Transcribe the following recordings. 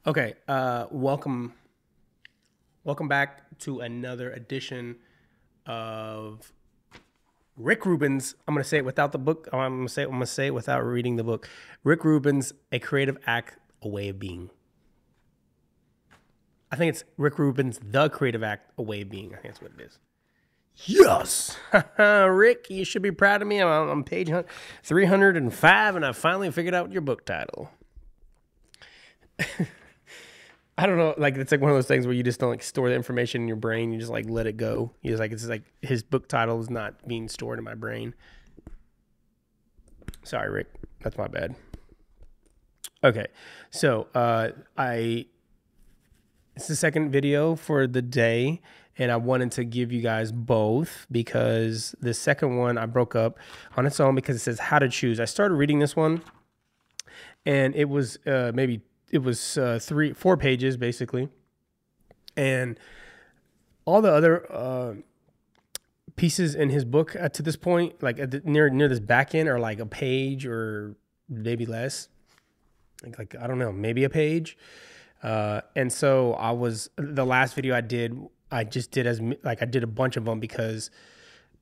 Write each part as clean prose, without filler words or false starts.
Okay, welcome back to another edition of Rick Rubin's. I'm gonna say it without the book. I'm gonna say it without reading the book. Rick Rubin's A Creative Act, A Way of Being. I think it's Rick Rubin's The Creative Act, A Way of Being. I think that's what it is. Yes, Rick, you should be proud of me. I'm on page 305, and I finally figured out your book title. I don't know, like it's like one of those things where you just don't like store the information in your brain. You just like let it go. You just like it's like his book title is not being stored in my brain. Sorry, Rick. That's my bad. Okay, so it's the second video for the day, and I wanted to give you guys both because the second one I broke up on its own because it says how to choose. I started reading this one, and it was four pages basically, and all the other pieces in his book to this point, like near this back end, are like a page or maybe less, like I don't know, maybe a page. And so the last video I just did I did a bunch of them because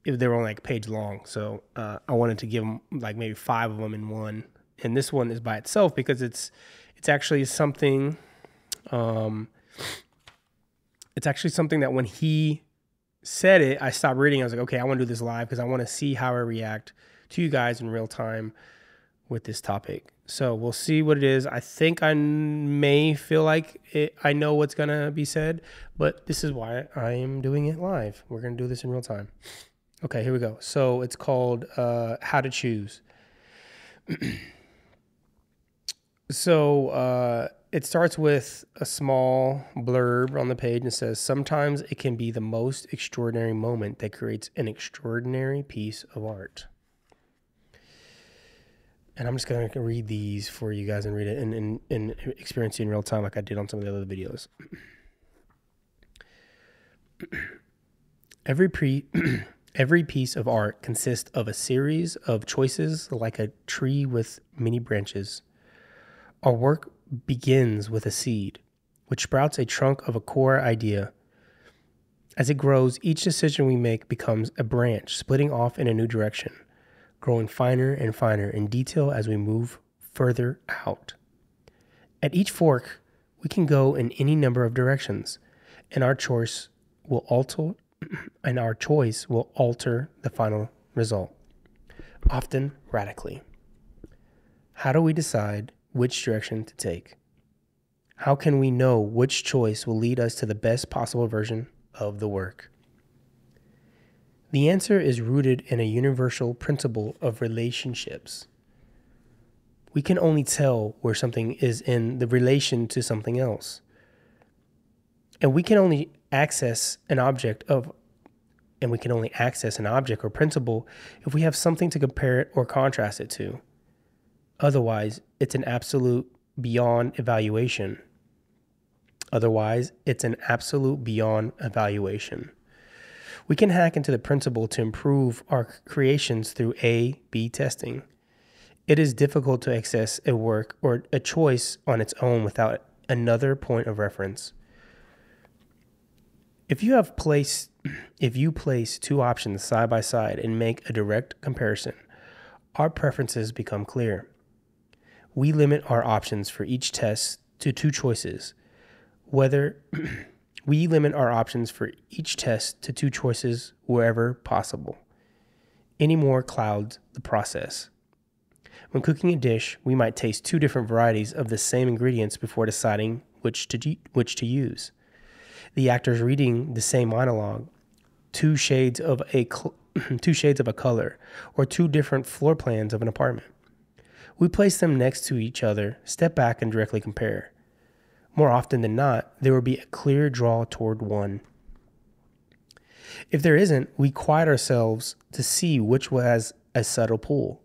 they were only like a page long. So I wanted to give them like maybe 5 of them in one. And this one is by itself because it's actually something, it's actually something that when he said it, I stopped reading. I was like, okay, I want to do this live because I want to see how I react to you guys in real time with this topic. So we'll see what it is. I think I may feel like I know what's going to be said, but this is why I am doing it live. We're going to do this in real time. Okay, here we go. So it's called How to Choose. So it starts with a small blurb on the page and says, sometimes it can be the most extraordinary moment that creates an extraordinary piece of art. And I'm just going to read these for you guys and read it and experience it in real time like I did on some of the other videos. Every piece of art consists of a series of choices like a tree with many branches. Our work begins with a seed, which sprouts a trunk of a core idea. As it grows, each decision we make becomes a branch splitting off in a new direction, growing finer and finer in detail as we move further out. At each fork, we can go in any number of directions, and our choice will alter the final result, often radically. How do we decide which direction to take? How can we know which choice will lead us to the best possible version of the work? The answer is rooted in a universal principle of relationships. We can only tell where something is in the relation to something else. And we can only access an object or principle if we have something to compare it or contrast it to. Otherwise, it's an absolute beyond evaluation. We can hack into the principle to improve our creations through A/B testing. It is difficult to access a work or a choice on its own without another point of reference. If you place 2 options side by side and make a direct comparison, our preferences become clear. We limit our options for each test to 2 choices. Wherever possible. Any more clouds the process. When cooking a dish, we might taste 2 different varieties of the same ingredients before deciding which to use. The actors reading the same monologue, 2 shades of a color, or 2 different floor plans of an apartment. We place them next to each other, step back, and directly compare. More often than not, there will be a clear draw toward one. If there isn't, we quiet ourselves to see which has a subtle pull.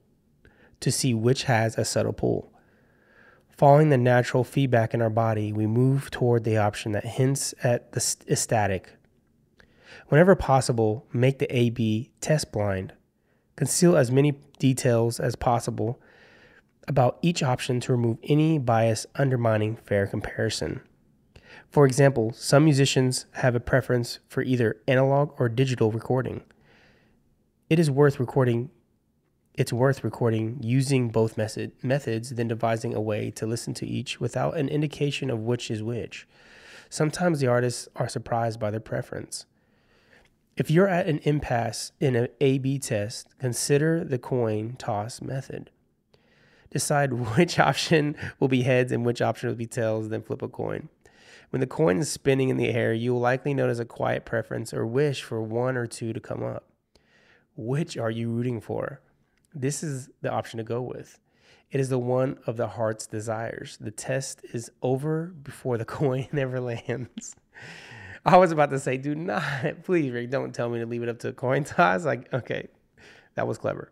Following the natural feedback in our body, we move toward the option that hints at the static. Whenever possible, make the A/B test blind. Conceal as many details as possible about each option to remove any bias undermining fair comparison. For example, some musicians have a preference for either analog or digital recording. It's worth recording using both methods, then devising a way to listen to each without an indication of which is which. Sometimes the artists are surprised by their preference. If you're at an impasse in an A/B test, consider the coin toss method. Decide which option will be heads and which option will be tails, then flip a coin. When the coin is spinning in the air, you will likely notice a quiet preference or wish for one or two to come up. Which are you rooting for? This is the option to go with. It is the one of the heart's desires. The test is over before the coin ever lands. I was about to say, do not, please, Rick, don't tell me to leave it up to a coin toss. Like, okay, that was clever.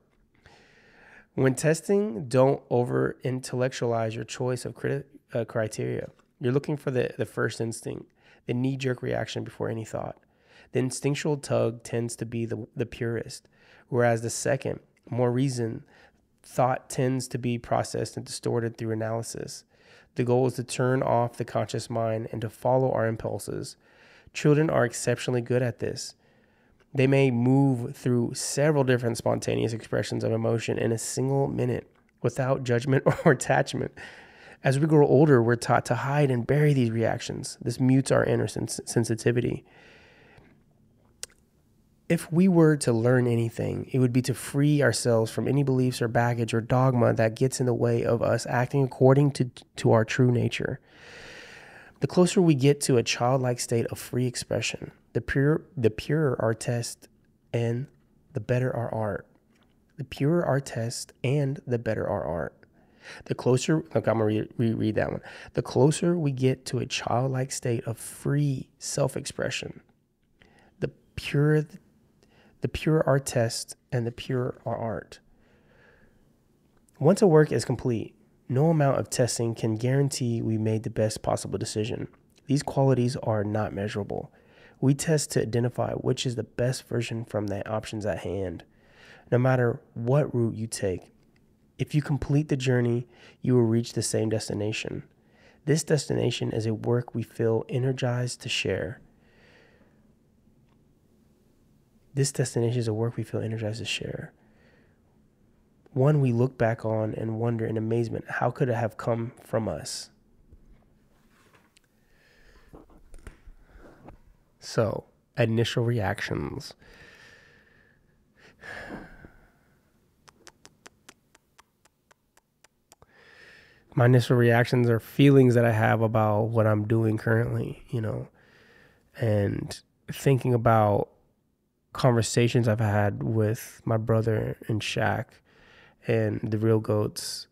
When testing, don't over-intellectualize your choice of criteria. You're looking for the first instinct, the knee-jerk reaction before any thought. The instinctual tug tends to be the purest, whereas the second, more reasoned thought tends to be processed and distorted through analysis. The goal is to turn off the conscious mind and to follow our impulses. Children are exceptionally good at this. They may move through several different spontaneous expressions of emotion in a single minute without judgment or attachment. As we grow older, we're taught to hide and bury these reactions. This mutes our inner sensitivity. If we were to learn anything, it would be to free ourselves from any beliefs or baggage or dogma that gets in the way of us acting according to our true nature. The closer we get to a childlike state of free expression, the purer our test and the better our art. The purer our test and the better our art. The closer, look, I'm going to reread that one. The closer we get to a childlike state of free self-expression, the purer our test and the purer our art. Once a work is complete, no amount of testing can guarantee we made the best possible decision. These qualities are not measurable. We test to identify which is the best version from the options at hand. No matter what route you take, if you complete the journey, you will reach the same destination. This destination is a work we feel energized to share. One we look back on and wonder in amazement, how could it have come from us? So, initial reactions. My initial reactions are feelings that I have about what I'm doing currently, and thinking about conversations I've had with my brother and Shaq and the Real Goats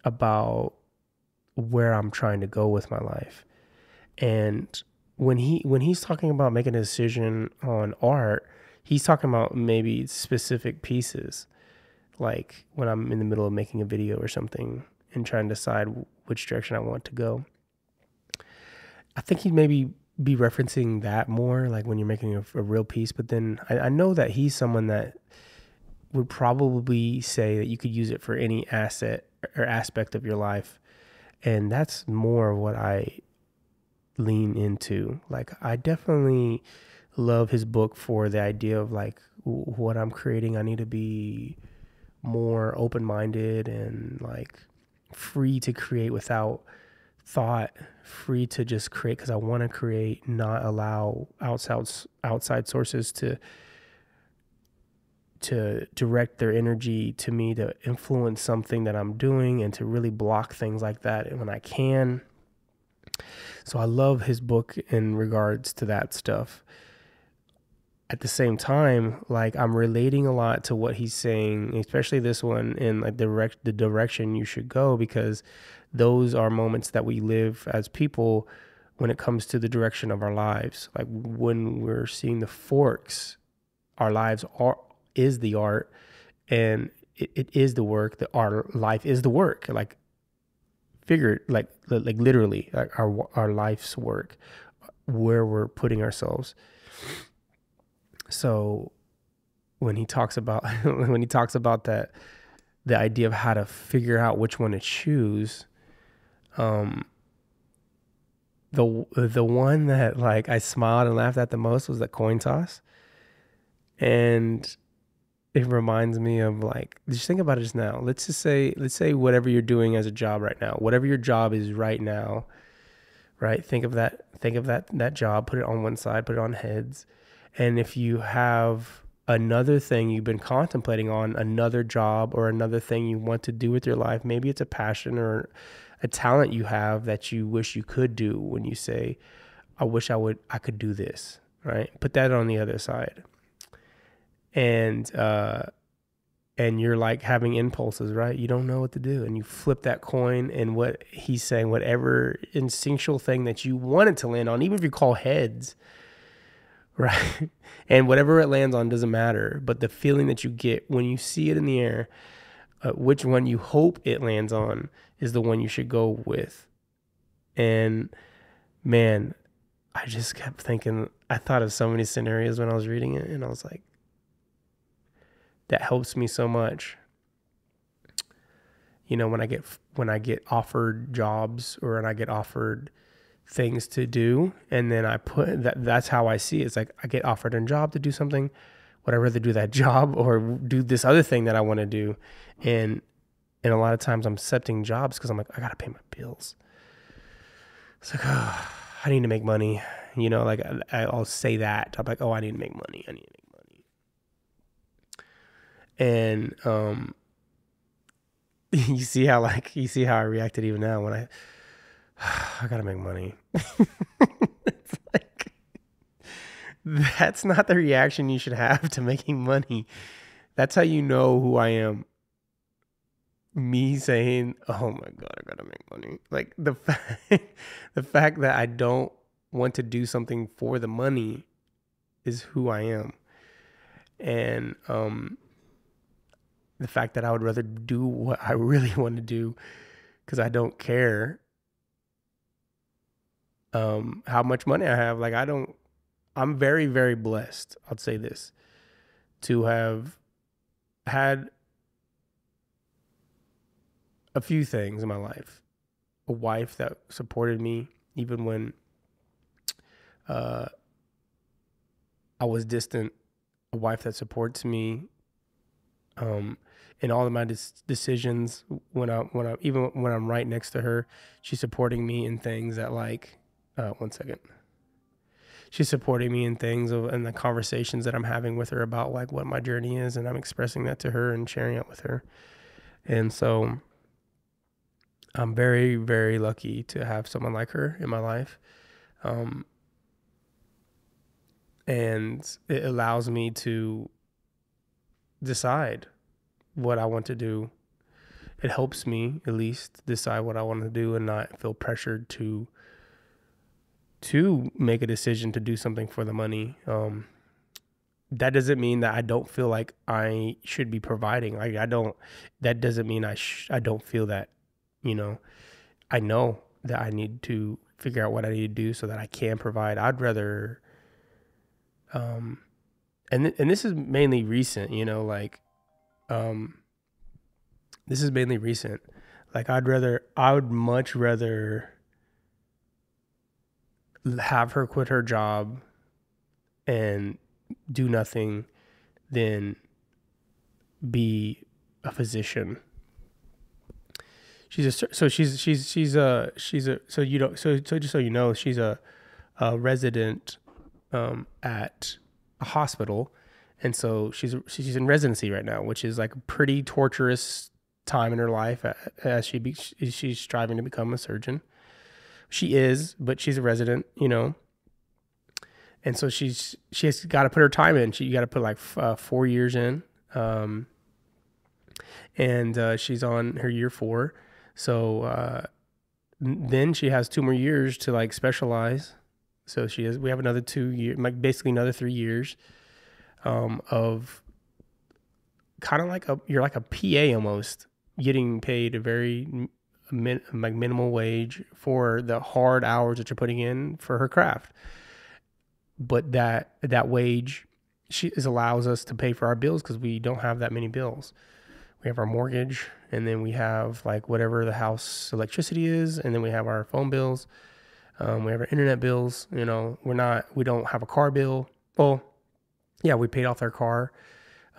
about where I'm trying to go with my life. And when he's talking about making a decision on art, he's talking about maybe specific pieces, like when I'm in the middle of making a video or something and trying to decide which direction I want to go. I think he'd maybe be referencing that more, like when you're making a real piece. But then I know that he's someone that would probably say that you could use it for any asset or aspect of your life. And that's more of what I lean into. Like, I definitely love his book for the idea of like what I'm creating. I need to be more open-minded and like free to create without thought, free to just create because I want to create, not allow outside sources to direct their energy to me to influence something that I'm doing, and to really block things like that when I can. So I love his book in regards to that stuff. At the same time, like, I'm relating a lot to what he's saying, especially this one in like the direction you should go, because those are moments that we live as people when it comes to the direction of our lives. Like when we're seeing the forks, our lives is the art, and it is the work. That our life is the work, like figured, like literally, like our life's work, where we're putting ourselves. So when he talks about that the idea of how to figure out which one to choose, the one that like I smiled and laughed at the most was the coin toss. And it reminds me of like, just think about it just now. Let's say whatever you're doing as a job right now, whatever your job is right now, right? Think of that job, put it on one side, put it on heads. And if you have another thing you've been contemplating on, another job or another thing you want to do with your life, maybe it's a passion or a talent you have that you wish you could do. When you say, I wish I could do this, right? Put that on the other side. And you're like having impulses, right? You don't know what to do. And you flip that coin, and what he's saying, whatever instinctual thing that you want it to land on, even if you call heads, right? And whatever it lands on doesn't matter. But the feeling that you get when you see it in the air, which one you hope it lands on is the one you should go with. And man, I just kept thinking, I thought of so many scenarios when I was reading it, and I was like, that helps me so much. You know, when I get offered jobs or when I get offered things to do, and then I put that's how I see it. It's like I get offered a job to do something, would I rather do that job or do this other thing that I want to do? And a lot of times I'm accepting jobs because I'm like, I gotta pay my bills. It's like, oh, I need to make money. You know, like I'll say that. I'm like, oh, I need to make money. And you see how I reacted even now when I gotta make money. It's like, that's not the reaction you should have to making money. That's how you know who I am. Me saying, oh my God, I gotta make money. Like the fact that I don't want to do something for the money is who I am. And the fact that I would rather do what I really want to do because I don't care how much money I have. Like I'm very, very blessed, I'll say this, to have had a few things in my life. A wife that supported me even when I was distant. A wife that supports me in all of my decisions. When I'm right next to her, she's supporting me in things that like. One second. She's supporting me in things and the conversations that I'm having with her about like what my journey is, and I'm expressing that to her and sharing it with her. And so I'm very, very lucky to have someone like her in my life. And it allows me to decide what I want to do. It helps me at least decide what I want to do and not feel pressured to make a decision to do something for the money. That doesn't mean that I don't feel like I should be providing. That doesn't mean I don't feel that, you know, I know that I need to figure out what I need to do so that I can provide. I'd rather, and this is mainly recent, you know, like, this is mainly recent. Like I would much rather have her quit her job and do nothing than be a physician. She's just so just so you know, she's a resident at a hospital, and so she's in residency right now, which is like a pretty torturous time in her life as she's striving to become a surgeon. She is, but she's a resident, you know. And so she has got to put her time in. You got to put like 4 years in. And she's on her year 4. So then she has 2 more years to like specialize. So we have another 2 years, like basically another 3 years of kind of like you're like a PA almost, getting paid a very like minimal wage for the hard hours that you're putting in for her craft. But that wage allows us to pay for our bills because we don't have that many bills. we have our mortgage, and then we have like whatever the house electricity is, and then we have our phone bills. We have our internet bills. We don't have a car bill. Well, yeah, we paid off our car.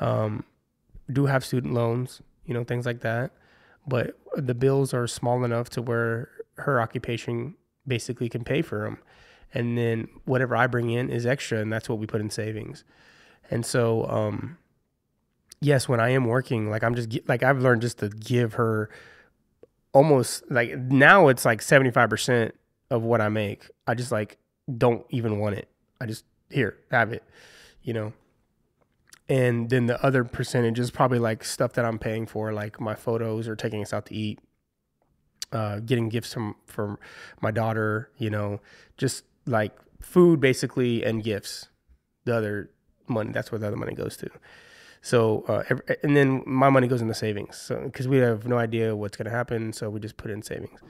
Do have student loans, things like that. But the bills are small enough to where her occupation basically can pay for them. And then whatever I bring in is extra, and that's what we put in savings. And so, yes, when I am working, like I've learned just to give her almost like now it's like 75% of what I make. I just like don't even want it. I just here, have it, And then the other percentage is probably like stuff that I'm paying for, like my photos or taking us out to eat, getting gifts from my daughter, just like food basically and gifts. The other money, that's where the other money goes to. So, and then my money goes into savings. So, because we have no idea what's going to happen. So we just put in savings.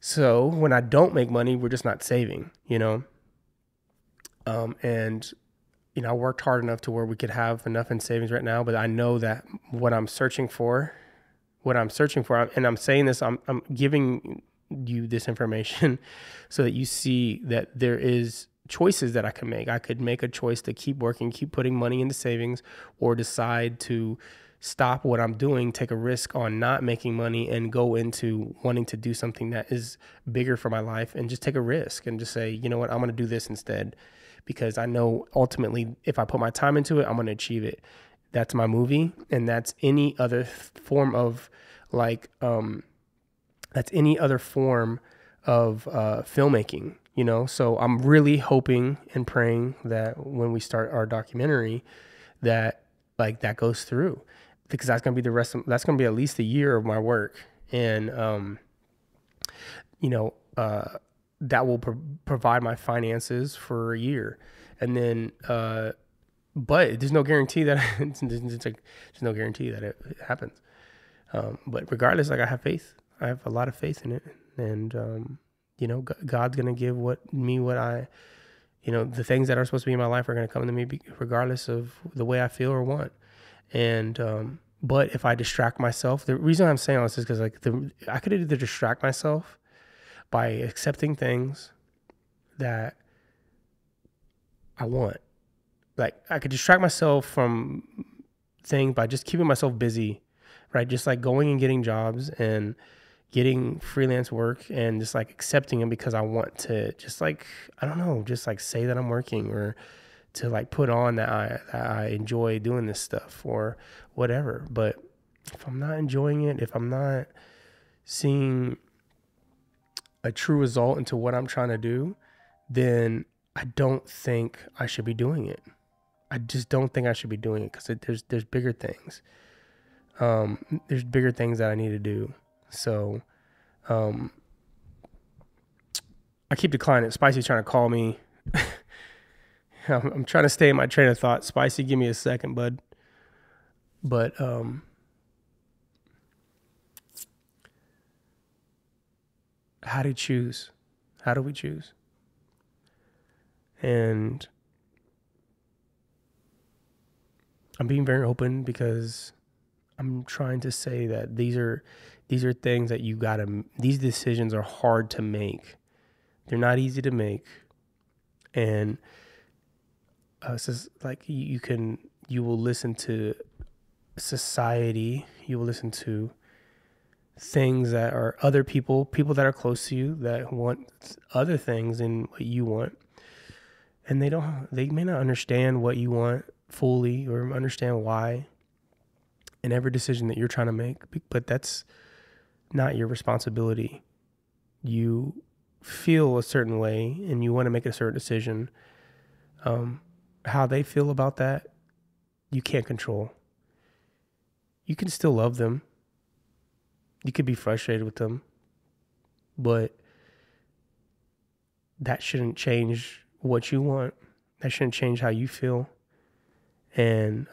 So when I don't make money, we're just not saving, and I worked hard enough to where we could have enough in savings right now, but I know that what I'm searching for, and I'm saying this, I'm giving you this information so that you see that there is choices that I can make. I could make a choice to keep working, keep putting money into savings, or decide to stop what I'm doing, take a risk on not making money, and go into wanting to do something that is bigger for my life, and just take a risk and just say, you know what, I'm going to do this instead, because I know ultimately if I put my time into it, I'm going to achieve it. That's my movie, and that's any other form of filmmaking, So I'm really hoping and praying that when we start our documentary, that like that goes through, because that's going to be that's going to be at least a year of my work, and that will provide my finances for a year, and then but there's no guarantee that there's no guarantee that it happens. But regardless, like I have faith. I have a lot of faith in it, and God's gonna give what I, the things that are supposed to be in my life are gonna come to me regardless of the way I feel or want. And but if I distract myself, the reason I'm saying all this is because I could either distract myself by accepting things that I want. Like I could distract myself from things by just keeping myself busy, right? Just like going and getting jobs and getting freelance work and just like accepting them because I want to just like, I don't know, just like say that I'm working, or to like put on that I enjoy doing this stuff or whatever. But if I'm not enjoying it, if I'm not seeing a true result into what I'm trying to do, then I don't think I should be doing it. I just don't think I should be doing it, because there's bigger things. There's bigger things that I need to do. So I keep declining. Spicy's trying to call me. I'm trying to stay in my train of thought. Spicy, give me a second, bud. But how do you choose? How do we choose? And I'm being very open because I'm trying to say that these are things that these decisions are hard to make. They're not easy to make. And it's just like you will listen to society, you will listen to things that are other people that are close to you that want other things than what you want. And they may not understand what you want fully or understand why in every decision that you're trying to make, but that's not your responsibility. You feel a certain way and you want to make a certain decision. How they feel about that, you can't control. You can still love them. You could be frustrated with them, but that shouldn't change what you want. That shouldn't change how you feel. And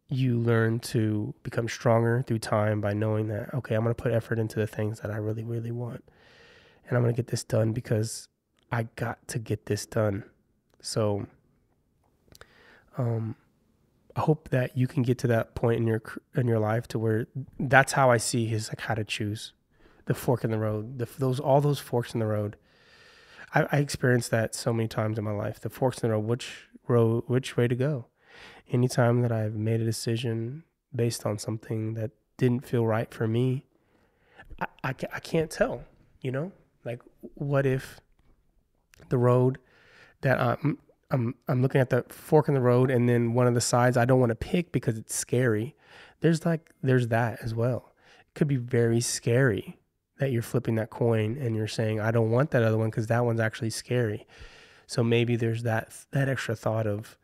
you learn to become stronger through time by knowing that, okay, I'm going to put effort into the things that I really, really want. And I'm going to get this done because I got to get this done. So I hope that you can get to that point in your life to where that's how I see is like how to choose the fork in the road, all those forks in the road. I experienced that so many times in my life. The forks in the road, which way to go. Anytime that I've made a decision based on something that didn't feel right for me, I can't tell, like what if the road that I'm looking at the fork in the road, and then one of the sides I don't want to pick because it's scary. There's that as well. It could be very scary that you're flipping that coin and you're saying, I don't want that other one because that one's actually scary. So maybe there's that extra thought of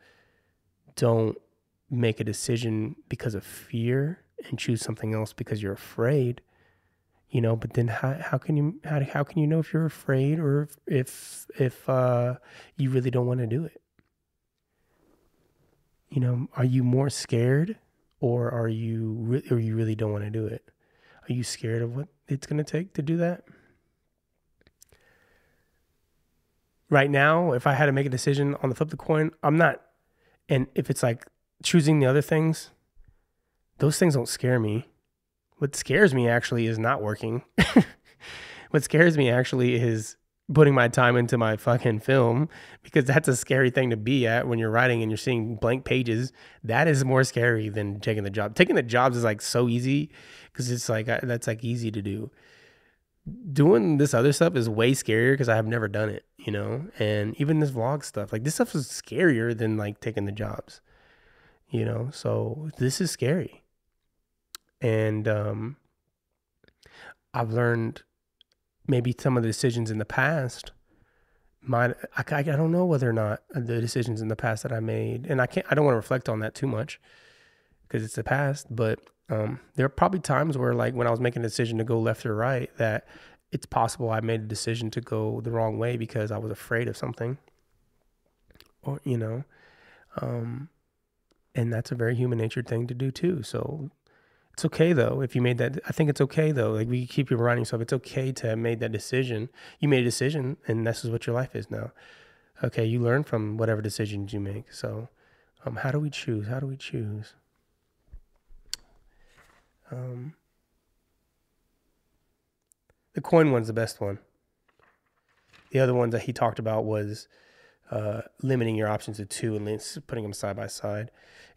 don't make a decision because of fear and choose something else because you're afraid. But then how can you know if you're afraid or if you really don't want to do it? Are you more scared, or are you really don't want to do it? Are you scared of what it's going to take to do that? Right now, if I had to make a decision on the flip of the coin, I'm not. And if it's like choosing the other things, those things don't scare me. What scares me actually is not working. What scares me actually is putting my time into my fucking film, because that's a scary thing to be at when you're writing and you're seeing blank pages. That is more scary than taking the job. Taking the jobs is like so easy because it's like, that's like easy to do. Doing this other stuff is way scarier because I have never done it, and even this vlog stuff, like this stuff is scarier than like taking the jobs, so this is scary. And I've learned maybe some of the decisions in the past, I don't know whether or not the decisions in the past that I made, and I don't want to reflect on that too much because it's the past, but there are probably times where, like, when I was making a decision to go left or right, that it's possible I made a decision to go the wrong way because I was afraid of something, or, and that's a very human natured thing to do too. So it's okay though. If you made that, I think it's okay though. Like, we keep reminding yourself, it's okay to have made that decision. You made a decision and this is what your life is now. Okay. You learn from whatever decisions you make. So, how do we choose? The coin one's the best one. The other one that he talked about was limiting your options to 2 and putting them side by side.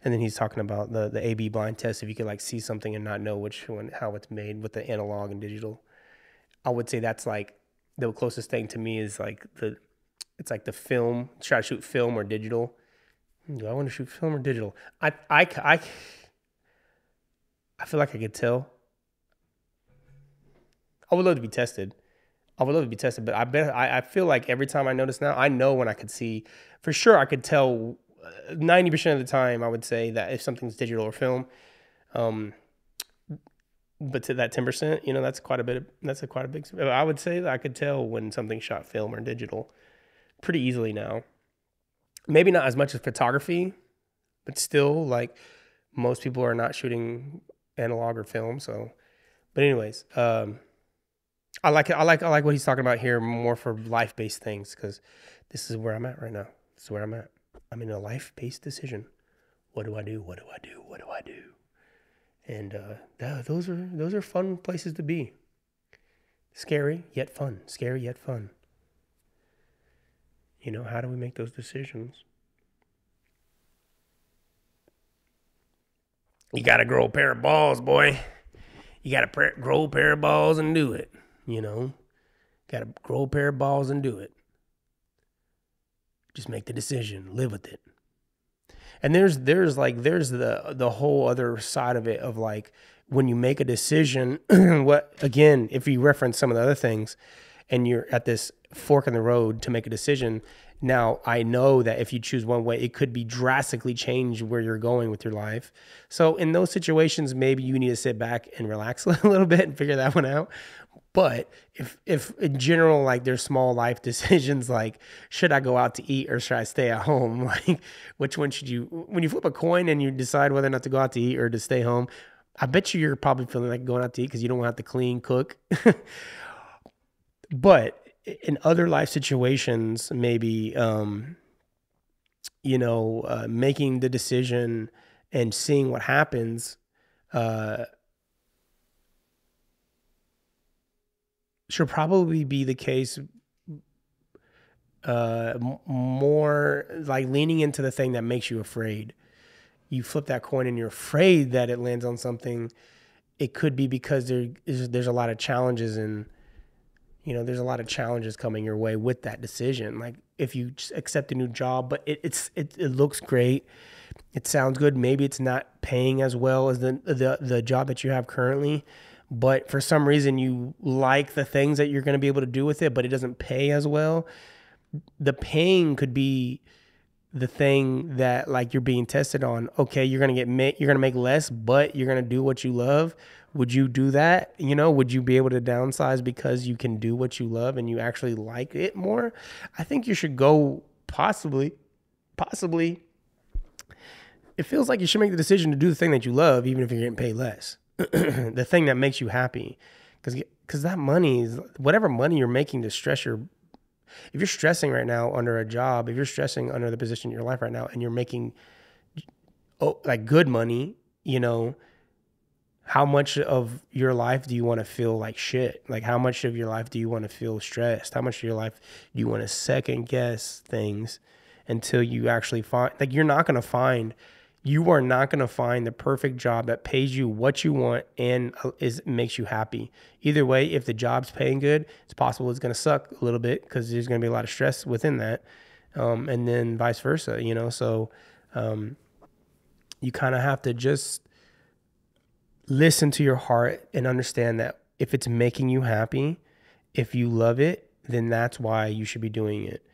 And then he's talking about the A/B blind test. If you could like see something and not know which one, how it's made with the analog and digital. I would say that's like the closest thing to me is like it's like the film. Should I shoot film or digital? Do I want to shoot film or digital? I feel like I could tell. I would love to be tested. But I feel like every time I notice now, I know when I could see, for sure I could tell 90% of the time, I would say that if something's digital or film. But to that 10%, that's quite a big, I would say that I could tell when something's shot film or digital pretty easily now. Maybe not as much as photography, but still, like, most people are not shooting analog or film. So, but anyways, I like what he's talking about here more for life-based things, because this is where I'm at right now. This is where I'm at. I'm in a life-based decision. What do I do? And those are fun places to be. Scary yet fun. How do we make those decisions? You got to grow a pair of balls, boy. You got to grow a pair of balls and do it. Got to grow a pair of balls and do it. Just make the decision, live with it. And there's the whole other side of it, of like, when you make a decision, if you reference some of the other things and you're at this fork in the road to make a decision, now I know that if you choose one way, it could be drastically change where you're going with your life. So in those situations, maybe you need to sit back and relax a little bit and figure that one out. But if in general, like, there's small life decisions, like, should I go out to eat or should I stay at home? Like, which one should you, when you flip a coin and you decide whether or not to go out to eat or to stay home, I bet you're probably feeling like going out to eat because you don't have to clean, cook. But in other life situations, maybe, making the decision and seeing what happens, should probably be the case, more like leaning into the thing that makes you afraid. You flip that coin and you're afraid that it lands on something. It could be because there's a lot of challenges, and there's a lot of challenges coming your way with that decision. Like if you just accept a new job, but it looks great, it sounds good. Maybe it's not paying as well as the job that you have currently, but for some reason you like the things that you're going to be able to do with it, but it doesn't pay as well. The pain could be the thing that like you're being tested on. Okay, you're gonna make less, but you're gonna do what you love. Would you do that? Would you be able to downsize because you can do what you love and you actually like it more? I think you should go possibly. It feels like you should make the decision to do the thing that you love, even if you're getting paid less. The thing that makes you happy, because that money is whatever money you're making to stress your. If you're stressing right now under a job, if you're stressing under the position in your life right now and you're making like good money, how much of your life do you want to feel like shit? Like how much of your life do you want to feel stressed? How much of your life do you want to second guess things until you actually find, like you are not going to find the perfect job that pays you what you want and makes you happy. Either way, if the job's paying good, it's possible it's going to suck a little bit because there's going to be a lot of stress within that. And then vice versa, So you kind of have to just listen to your heart and understand that if it's making you happy, if you love it, then that's why you should be doing it.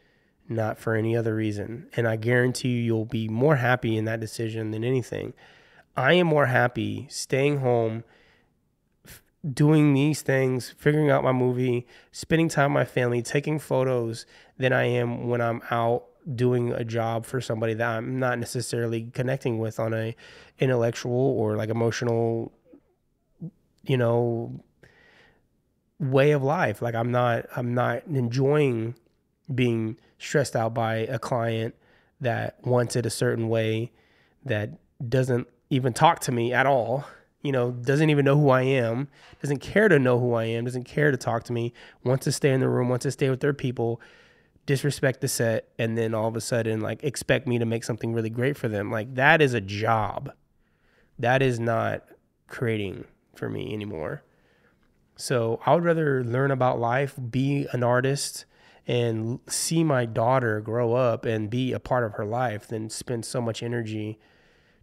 Not for any other reason. And I guarantee you'll be more happy in that decision than anything. I am more happy staying home, doing these things, figuring out my movie, spending time with my family, taking photos than I am when I'm out doing a job for somebody that I'm not necessarily connecting with on a intellectual or like emotional, way of life. Like I'm not enjoying being stressed out by a client that wants it a certain way, that doesn't even talk to me at all, doesn't even know who I am, doesn't care to know who I am, doesn't care to talk to me, wants to stay in the room, wants to stay with their people, disrespect the set, and then all of a sudden like expect me to make something really great for them. Like that is a job. That is not creating for me anymore. So I would rather learn about life, be an artist, and see my daughter grow up and be a part of her life than spend so much energy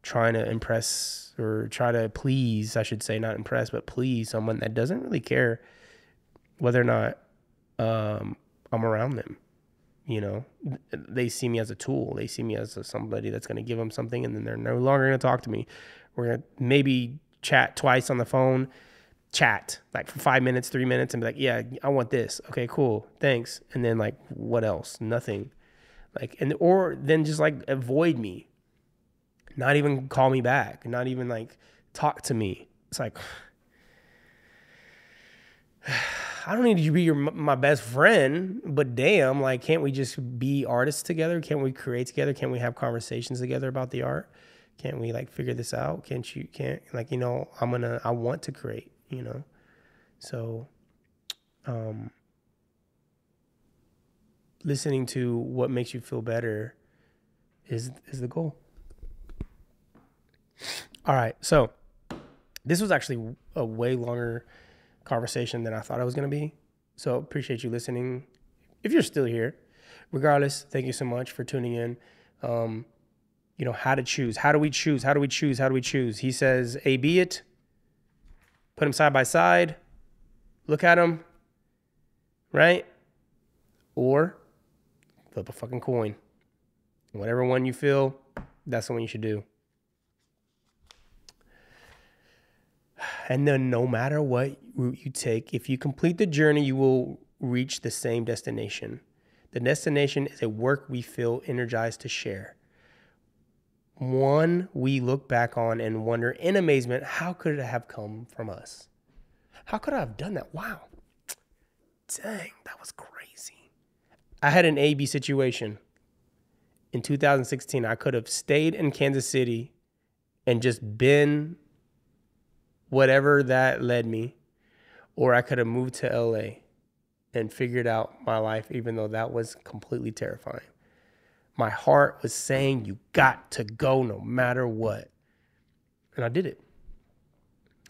trying to impress or try to please, I should say, not impress, but please someone that doesn't really care whether or not I'm around them. They see me as a tool. They see me as somebody that's going to give them something, and then they're no longer going to talk to me. We're going to maybe chat twice on the phone, chat like for 5 minutes, 3 minutes, and be like, yeah, I want this. Okay, cool. Thanks. And then like, what else? Nothing. Or then just like avoid me, not even call me back, not even like talk to me. It's like, I don't need you to be my best friend, but damn, like, can't we just be artists together? Can't we create together? Can't we have conversations together about the art? Can't we like figure this out? I want to create, So, listening to what makes you feel better is the goal. All right. So this was actually a way longer conversation than I thought it was going to be. So appreciate you listening. If you're still here, regardless, thank you so much for tuning in. How to choose. How do we choose? How do we choose? How do we choose? He says, A, B it. Put them side by side. Look at them. Right? Or flip a fucking coin. Whatever one you feel, that's the one you should do. And then no matter what route you take, if you complete the journey, you will reach the same destination. The destination is a work we feel energized to share. One we look back on and wonder in amazement, how could it have come from us? How could I have done that? Wow. Dang, that was crazy. I had an A-B situation. In 2016, I could have stayed in Kansas City and just been whatever that led me, or I could have moved to LA and figured out my life, even though that was completely terrifying. My heart was saying, you got to go no matter what. And I did it.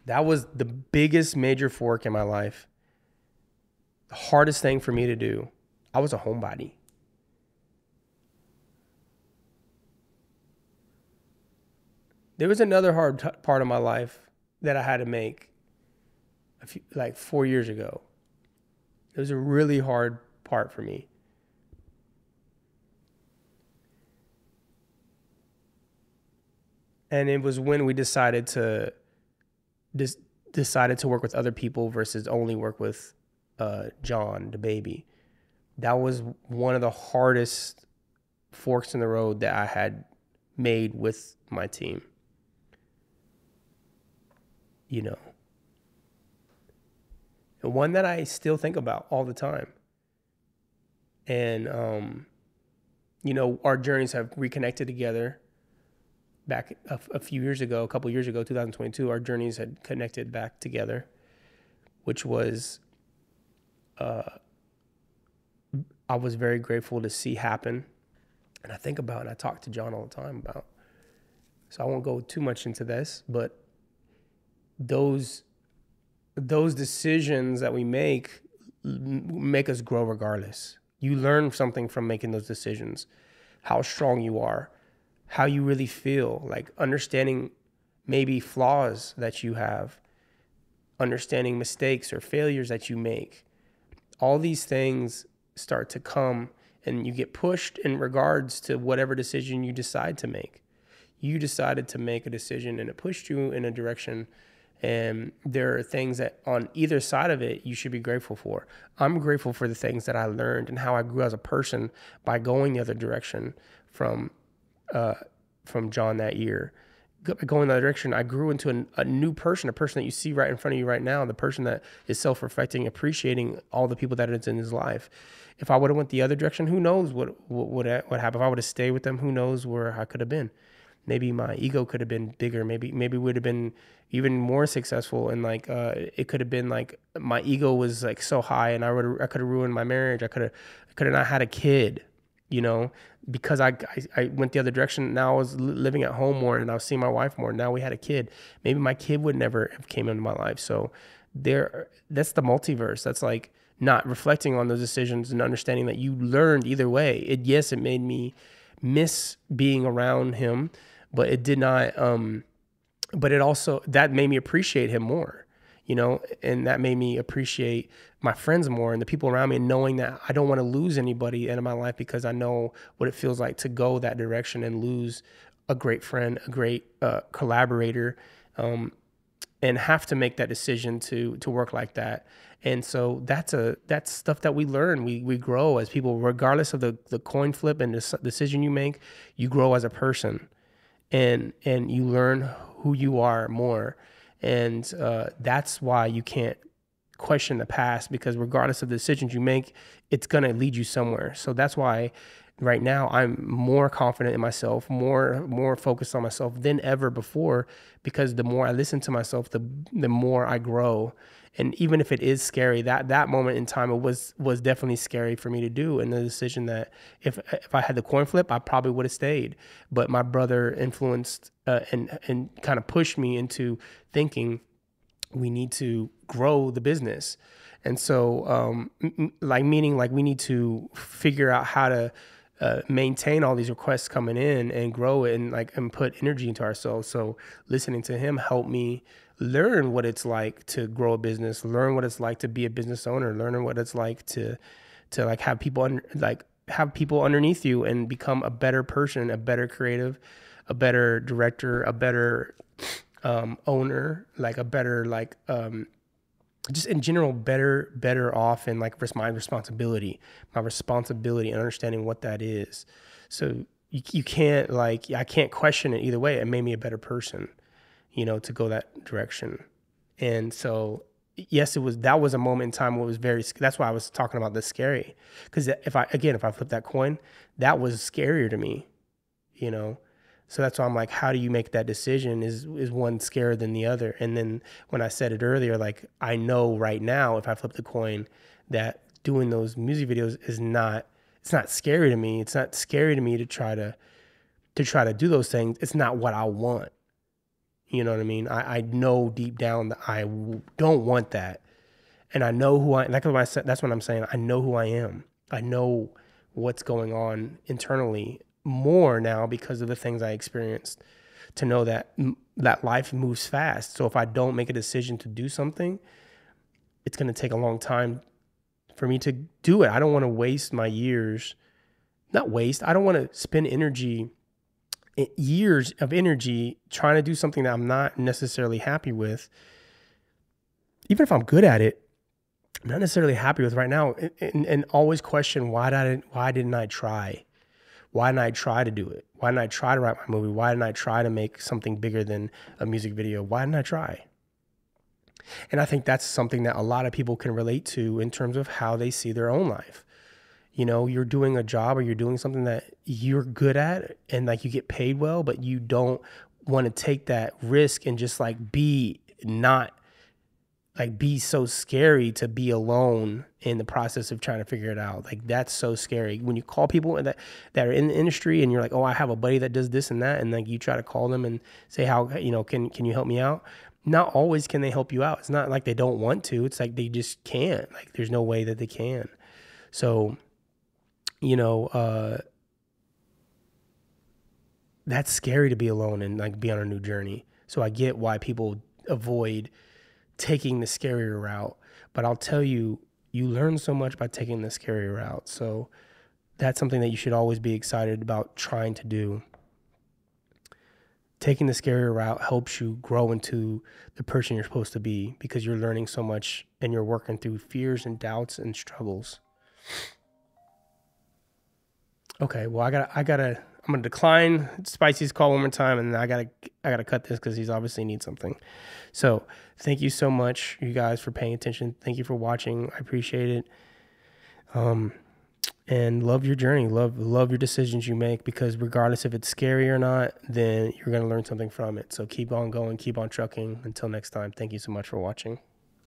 That was the biggest major fork in my life. The hardest thing for me to do. I was a homebody. There was another hard part of my life that I had to make like 4 years ago. It was a really hard part for me. And it was when we decided to work with other people versus only work with John, the baby. That was one of the hardest forks in the road that I had made with my team. You know, and one that I still think about all the time. And, you know, our journeys have reconnected together. Back a few years ago, a couple years ago, 2022, our journeys had connected back together, which was, I was very grateful to see happen. And I think about, and I talk to John all the time about, so I won't go too much into this, but those decisions that we make us grow regardless. You learn something from making those decisions, how strong you are, how you really feel, like understanding maybe flaws that you have, understanding mistakes or failures that you make. All these things start to come and you get pushed in regards to whatever decision you decide to make. You decided to make a decision and it pushed you in a direction, and there are things that on either side of it you should be grateful for. I'm grateful for the things that I learned and how I grew as a person by going the other direction from John that year. Going that direction, I grew into a new person, a person that you see right in front of you right now, the person that is self-reflecting, appreciating all the people that it's in his life. If I would have went the other direction, who knows what happened? If I would have stayed with them, who knows where I could have been? Maybe my ego could have been bigger. Maybe would have been even more successful. And like, it could have been like my ego was like so high, and I could have ruined my marriage. I could have not had a kid, you know, because I went the other direction. Now I was living at home more, and I was seeing my wife more. Now we had a kid. Maybe my kid would never have came into my life. So that's the multiverse. That's like not reflecting on those decisions and understanding that you learned either way. Yes, it made me miss being around him, but it did not, but it also, that made me appreciate him more, you know, and that made me appreciate my friends more and the people around me, and knowing that I don't want to lose anybody in my life, because I know what it feels like to go that direction and lose a great friend, a great collaborator, and have to make that decision to work like that. And so that's stuff that we learn. We grow as people, regardless of the coin flip and the decision you make. You grow as a person, and you learn who you are more. And that's why you can't question the past, because regardless of the decisions you make, it's going to lead you somewhere. So that's why right now I'm more confident in myself, more focused on myself than ever before, because the more I listen to myself, the more I grow. And even if it is scary, that moment in time, it was definitely scary for me to do. And the decision that if I had the coin flip, I probably would have stayed. But my brother influenced and kind of pushed me into thinking we need to grow the business. And so meaning we need to figure out how to maintain all these requests coming in and grow it and put energy into ourselves. So listening to him helped me learn what it's like to grow a business, learn what it's like to be a business owner, learning what it's like to have people underneath you and become a better person, a better creative, a better director, a better owner, a better just in general better off, and my responsibility and understanding what that is. So you can't I can't question it either way. It made me a better person, to go that direction. And so yes, that was a moment in time where it was that's why I was talking about the scary, because if I flip that coin, that was scarier to me, So that's why I'm like, how do you make that decision? Is one scarier than the other? And then when I said it earlier, like, I know right now if I flip the coin that doing those music videos is not, it's not scary to me. It's not scary to me to try to do those things. It's not what I want. You know what I mean? I know deep down that don't want that. And I know who I, that's what I'm saying. I know who I am. I know what's going on internally more now because of the things I experienced, to know that that life moves fast. So if I don't make a decision to do something, it's going to take a long time for me to do it. I don't want to waste my years, not waste. I don't want to spend years of energy trying to do something that I'm not necessarily happy with. Even if I'm good at it, I'm not necessarily happy with right now, and always question why didn't I try? Why didn't I try to do it? Why didn't I try to write my movie? Why didn't I try to make something bigger than a music video? Why didn't I try? And I think that's something that a lot of people can relate to in terms of how they see their own life. You know, you're doing a job or you're doing something that you're good at and like you get paid well, but you don't want to take that risk and just like be so scary to be alone in the process of trying to figure it out. Like, that's so scary. When you call people that are in the industry and you're like, oh, I have a buddy that does this and that, and like you try to call them and say, how, you know, can you help me out? Not always can they help you out. It's not like they don't want to. It's like they just can't. Like, there's no way that they can. So, you know, that's scary to be alone and like be on a new journey. So I get why people avoid taking the scarier route, but I'll tell you, you learn so much by taking the scarier route. So that's something that you should always be excited about trying to do. Taking the scarier route helps you grow into the person you're supposed to be, because you're learning so much and you're working through fears and doubts and struggles. Okay, well, I'm gonna decline Spicy's call one more time, and I gotta cut this because he's obviously needs something. So thank you so much, you guys, for paying attention. Thank you for watching. I appreciate it. And love your journey. Love your decisions you make, because regardless if it's scary or not, then you're gonna learn something from it. So keep on going, keep on trucking. Until next time, thank you so much for watching.